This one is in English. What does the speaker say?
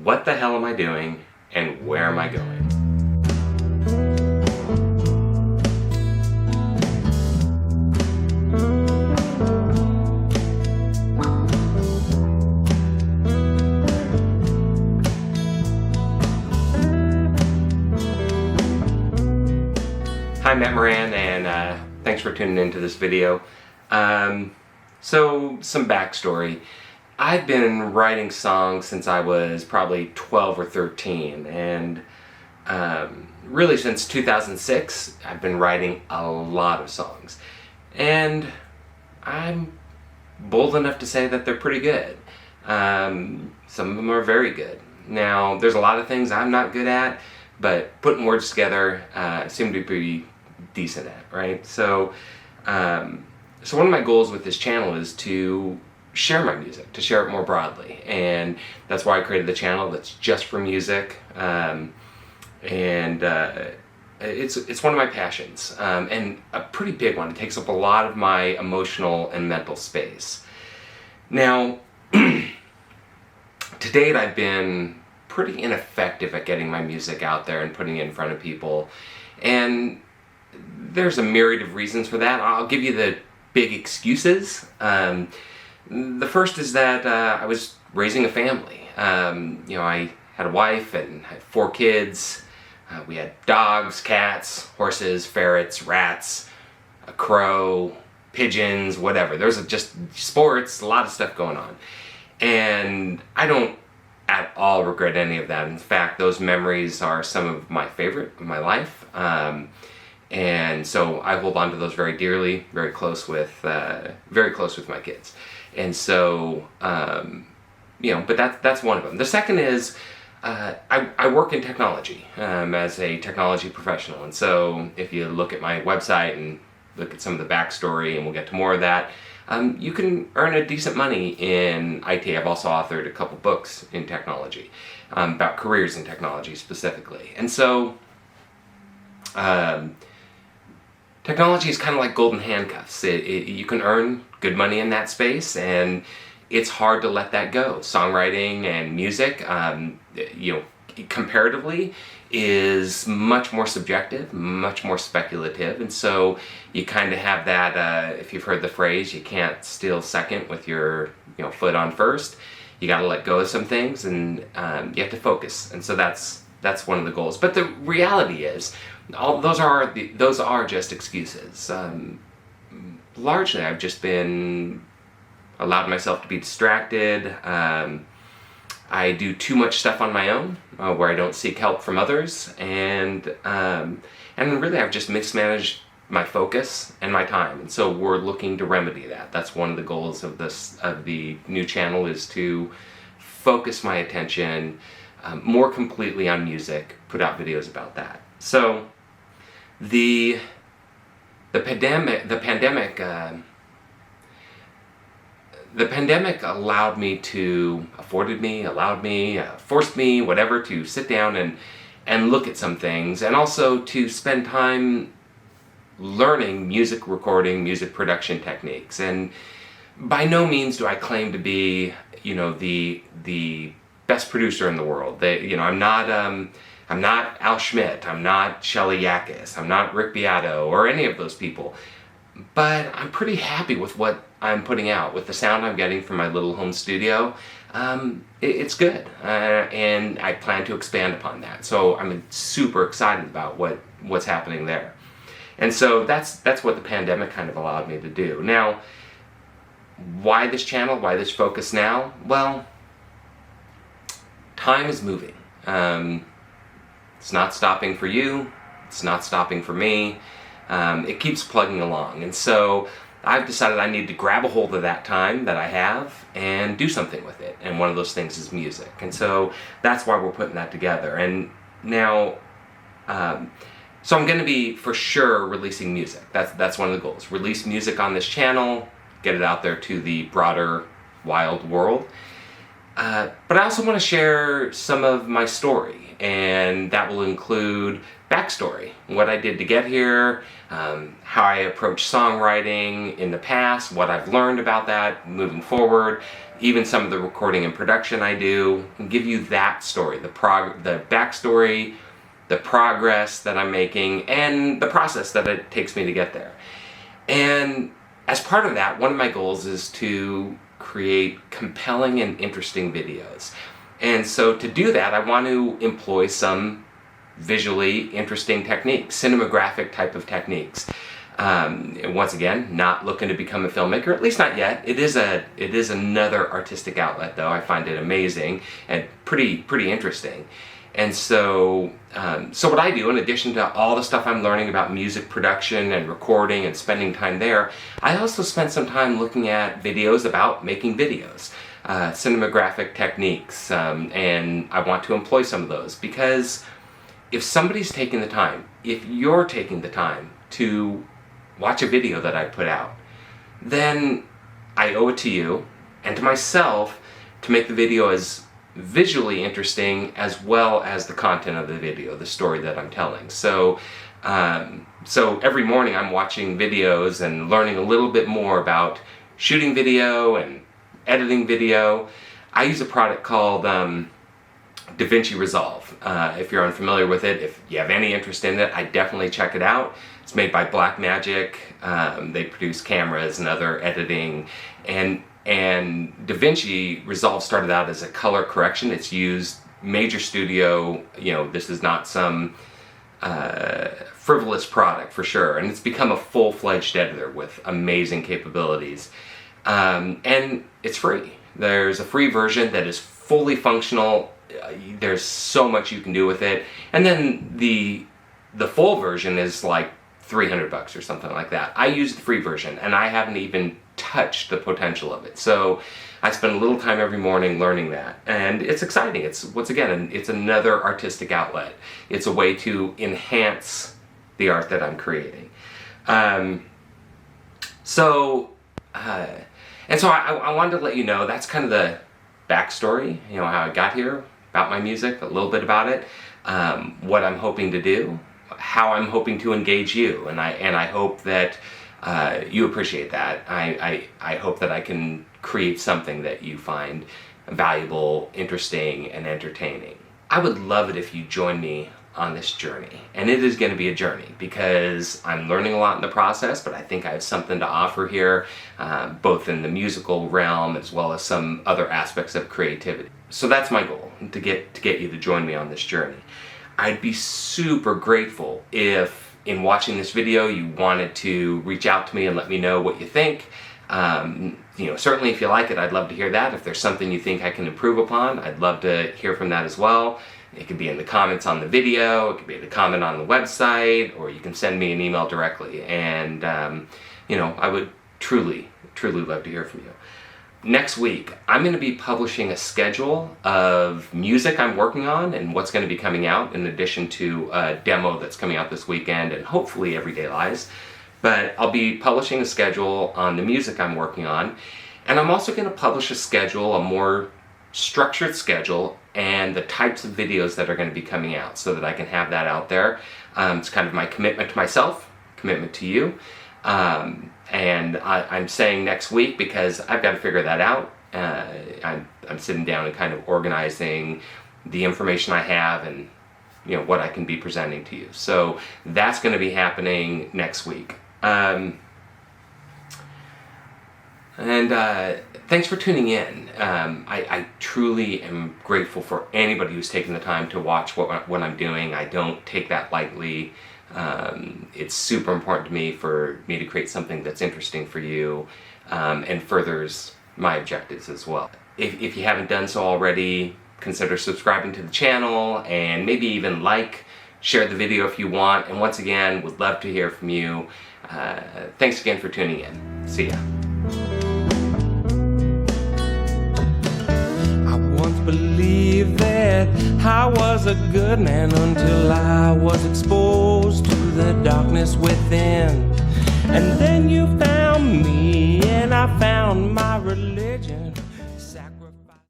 what the hell am I doing and where am I going? Hi, I'm Moran, and thanks for tuning into this video. So, some backstory. I've been writing songs since I was probably 12 or 13, and really since 2006, I've been writing a lot of songs. And I'm bold enough to say that they're pretty good. Some of them are very good. Now, there's a lot of things I'm not good at, but putting words together seem to be decent at, right? So one of my goals with this channel is to share my music, to share it more broadly, and that's why I created the channel that's just for music. It's one of my passions, and a pretty big one. It takes up a lot of my emotional and mental space. Now, to date, I've been pretty ineffective at getting my music out there and putting it in front of people, and there's a myriad of reasons for that. I'll give you the big excuses. The first is that I was raising a family. I had a wife and had 4 kids. We had dogs, cats, horses, ferrets, rats, a crow, pigeons, whatever. There was just sports, a lot of stuff going on. And I don't at all regret any of that. In fact, those memories are some of my favorite of my life. And so I hold on to those very dearly, very close with my kids. And so, but that's one of them. The second is, I work in technology as a technology professional. And so if you look at my website and look at some of the backstory, and we'll get to more of that, you can earn a decent money in IT. I've also authored a couple books in technology, about careers in technology specifically. And so, technology is kind of like golden handcuffs. You can earn good money in that space, and it's hard to let that go. Songwriting and music, comparatively, is much more subjective, much more speculative, and so you kind of have that, if you've heard the phrase, you can't steal second with your foot on first. You got to let go of some things, and you have to focus, and so that's one of the goals. But the reality is, those are just excuses. Largely, I've just been allowed myself to be distracted. I do too much stuff on my own, where I don't seek help from others, and really I've just mismanaged my focus and my time. And so we're looking to remedy that. That's one of the goals of the new channel, is to focus my attention more completely on music, put out videos about that. So the pandemic forced me, whatever, to sit down and look at some things, and also to spend time learning music recording, music production techniques. And by no means do I claim to be, the best producer in the world. I'm not Al Schmidt, I'm not Shelly Yakis, I'm not Rick Beato, or any of those people. But I'm pretty happy with what I'm putting out, with the sound I'm getting from my little home studio. It's good, and I plan to expand upon that. So I'm super excited about what's happening there. And so that's what the pandemic kind of allowed me to do. Now, why this channel? Why this focus now? Well, time is moving. It's not stopping for you. It's not stopping for me. It keeps plugging along. And so I've decided I need to grab a hold of that time that I have and do something with it. And one of those things is music. And so that's why we're putting that together. And now, so I'm going to be for sure releasing music. That's one of the goals. Release music on this channel, get it out there to the broader wild world. But I also want to share some of my story. and that will include backstory, what I did to get here, how I approached songwriting in the past, what I've learned about that moving forward, even some of the recording and production I do, and give you that story, the backstory, the progress that I'm making, and the process that it takes me to get there. And as part of that, one of my goals is to create compelling and interesting videos. And so to do that, I want to employ some visually interesting techniques, cinematographic type of techniques. Once again, not looking to become a filmmaker, at least not yet. It is another artistic outlet, though. I find it amazing and pretty interesting. And so, what I do, in addition to all the stuff I'm learning about music production and recording and spending time there, I also spend some time looking at videos about making videos, cinematographic techniques, and I want to employ some of those, because if somebody's taking the time, if you're taking the time to watch a video that I put out, then I owe it to you and to myself to make the video as visually interesting as well as the content of the video, the story that I'm telling. So every morning I'm watching videos and learning a little bit more about shooting video and editing video. I use a product called DaVinci Resolve. If you're unfamiliar with it, if you have any interest in it, I definitely check it out. It's made by Blackmagic. They produce cameras and other editing, and DaVinci Resolve started out as a color correction. It's used major studio, this is not some frivolous product for sure, and it's become a full-fledged editor with amazing capabilities. And it's free. There's a free version that is fully functional. There's so much you can do with it, and then the full version is like $300 or something like that. I use the free version, and I haven't even touched the potential of it. So I spend a little time every morning learning that, and it's exciting. It's, once again, it's another artistic outlet. It's a way to enhance the art that I'm creating. And so I wanted to let you know that's kind of the backstory, how I got here, about my music, a little bit about it, what I'm hoping to do, how I'm hoping to engage you, and I hope that you appreciate that. I hope that I can create something that you find valuable, interesting, and entertaining. I would love it if you join me on this journey, and it is going to be a journey because I'm learning a lot in the process, but I think I have something to offer here, both in the musical realm as well as some other aspects of creativity. So that's my goal, to get you to join me on this journey. I'd be super grateful if, in watching this video, you wanted to reach out to me and let me know what you think. Certainly if you like it, I'd love to hear that. If there's something you think I can improve upon, I'd love to hear from that as well. It could be in the comments on the video, it could be in the comment on the website, or you can send me an email directly. And, I would truly love to hear from you. Next week, I'm going to be publishing a schedule of music I'm working on and what's going to be coming out, in addition to a demo that's coming out this weekend and hopefully Everyday Lies. But I'll be publishing a schedule on the music I'm working on, and I'm also going to publish a schedule, a more structured schedule, and the types of videos that are going to be coming out so that I can have that out there. It's kind of my commitment to myself, commitment to you. And I'm saying next week because I've got to figure that out. I'm sitting down and kind of organizing the information I have and what I can be presenting to you. So that's going to be happening next week. Thanks for tuning in. I truly am grateful for anybody who's taken the time to watch what I'm doing. I don't take that lightly. It's super important to me for me to create something that's interesting for you, and furthers my objectives as well. If you haven't done so already, consider subscribing to the channel, and maybe even share the video if you want, and once again, would love to hear from you. Thanks again for tuning in. See ya. Believe that I was a good man until I was exposed to the darkness within. And then you found me and I found my religion.